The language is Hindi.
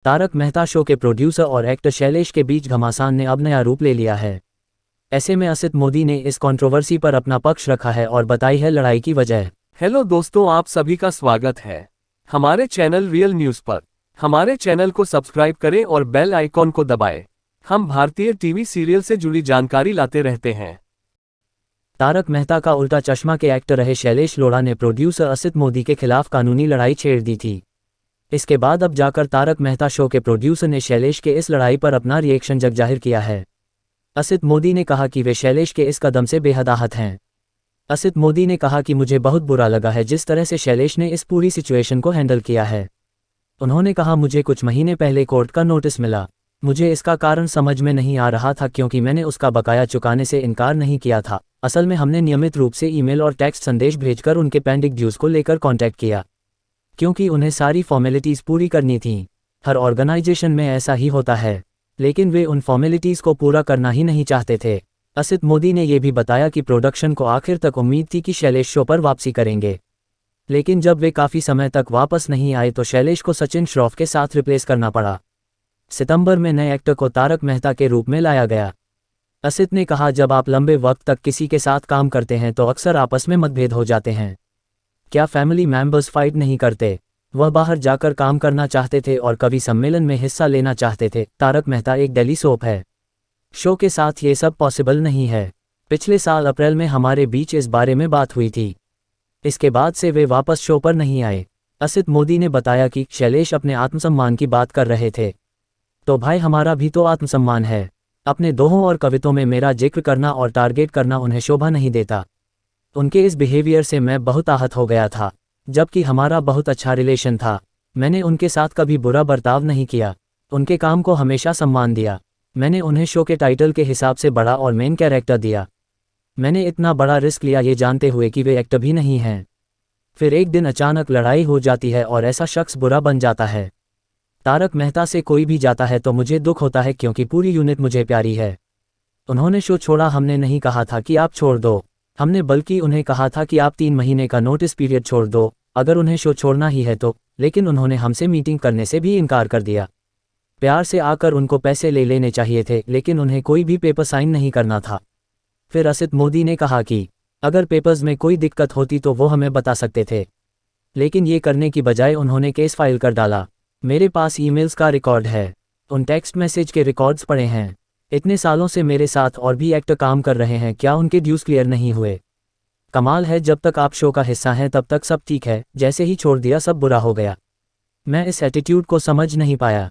तारक मेहता शो के प्रोड्यूसर और एक्टर शैलेश के बीच घमासान ने अब नया रूप ले लिया है। ऐसे में असित मोदी ने इस कंट्रोवर्सी पर अपना पक्ष रखा है और बताई है लड़ाई की वजह। हेलो दोस्तों, आप सभी का स्वागत है हमारे चैनल रियल न्यूज़ पर। हमारे चैनल को सब्सक्राइब करें और बेल आइकॉन को दबाएं। हम भारतीय टीवी सीरियल से जुड़ी जानकारी लाते रहते हैं। तारक मेहता का उल्टा चश्मा के एक्टर रहे शैलेश लोढ़ा ने प्रोड्यूसर असित मोदी के खिलाफ कानूनी लड़ाई छेड़ दी थी। इसके बाद अब जाकर तारक मेहता शो के प्रोड्यूसर ने शैलेश के इस लड़ाई पर अपना रिएक्शन जाहिर किया है। असित मोदी ने कहा कि वे शैलेश के इस कदम से बेहद आहत हैं। असित मोदी ने कहा कि मुझे बहुत बुरा लगा है जिस तरह से शैलेश ने इस पूरी सिचुएशन को हैंडल किया है। उन्होंने कहा, मुझे कुछ महीने पहले कोर्ट का नोटिस मिला। मुझे इसका कारण समझ में नहीं आ रहा था क्योंकि मैंने उसका बकाया चुकाने से इनकार नहीं किया था। असल में हमने नियमित रूप से ईमेल और टेक्स्ट संदेश भेजकर उनके पेंडिंग ड्यूज को लेकर कॉन्टैक्ट किया क्योंकि उन्हें सारी फॉर्मेलिटीज़ पूरी करनी थीं। हर ऑर्गेनाइजेशन में ऐसा ही होता है, लेकिन वे उन फॉर्मेलिटीज़ को पूरा करना ही नहीं चाहते थे। असित मोदी ने यह भी बताया कि प्रोडक्शन को आखिर तक उम्मीद थी कि शैलेश शो पर वापसी करेंगे, लेकिन जब वे काफ़ी समय तक वापस नहीं आए तो शैलेश को सचिन श्रॉफ के साथ रिप्लेस करना पड़ा। सितंबर में नए एक्टर को तारक मेहता के रूप में लाया गया। असित ने कहा, जब आप लंबे वक्त तक किसी के साथ काम करते हैं तो अक्सर आपस में मतभेद हो जाते हैं। क्या फैमिली मेंबर्स फाइट नहीं करते? वह बाहर जाकर काम करना चाहते थे और कभी सम्मेलन में हिस्सा लेना चाहते थे। तारक मेहता एक डेली सोप है। शो के साथ ये सब पॉसिबल नहीं है। पिछले साल अप्रैल में हमारे बीच इस बारे में बात हुई थी। इसके बाद से वे वापस शो पर नहीं आए। असित मोदी ने बताया कि शैलेश अपने आत्मसम्मान की बात कर रहे थे। तो भाई, हमारा भी तो आत्मसम्मान है। अपने दोहों और कविताओं में मेरा जिक्र करना और टारगेट करना उन्हें शोभा नहीं देता। उनके इस बिहेवियर से मैं बहुत आहत हो गया था, जबकि हमारा बहुत अच्छा रिलेशन था। मैंने उनके साथ कभी बुरा बर्ताव नहीं किया, उनके काम को हमेशा सम्मान दिया। मैंने उन्हें शो के टाइटल के हिसाब से बड़ा और मेन कैरेक्टर दिया। मैंने इतना बड़ा रिस्क लिया ये जानते हुए कि वे एक्टर भी नहीं हैं। फिर एक दिन अचानक लड़ाई हो जाती है और ऐसा शख्स बुरा बन जाता है। तारक मेहता से कोई भी जाता है तो मुझे दुख होता है क्योंकि पूरी यूनिट मुझे प्यारी है। उन्होंने शो छोड़ा, हमने नहीं कहा था कि आप छोड़ दो। हमने बल्कि उन्हें कहा था कि आप 3 महीने का नोटिस पीरियड छोड़ दो अगर उन्हें शो छोड़ना ही है तो। लेकिन उन्होंने हमसे मीटिंग करने से भी इनकार कर दिया। प्यार से आकर उनको पैसे ले लेने चाहिए थे, लेकिन उन्हें कोई भी पेपर साइन नहीं करना था। फिर असित मोदी ने कहा कि अगर पेपर्स में कोई दिक्कत होती तो वो हमें बता सकते थे, लेकिन ये करने की बजाय उन्होंने केस फाइल कर डाला। मेरे पास ईमेल्स का रिकॉर्ड है, उन टेक्स्ट मैसेज के रिकॉर्ड्स पड़े हैं। इतने सालों से मेरे साथ और भी एक्टर काम कर रहे हैं, क्या उनके ड्यूज क्लियर नहीं हुए? कमाल है, जब तक आप शो का हिस्सा हैं तब तक सब ठीक है, जैसे ही छोड़ दिया सब बुरा हो गया। मैं इस एटीट्यूड को समझ नहीं पाया।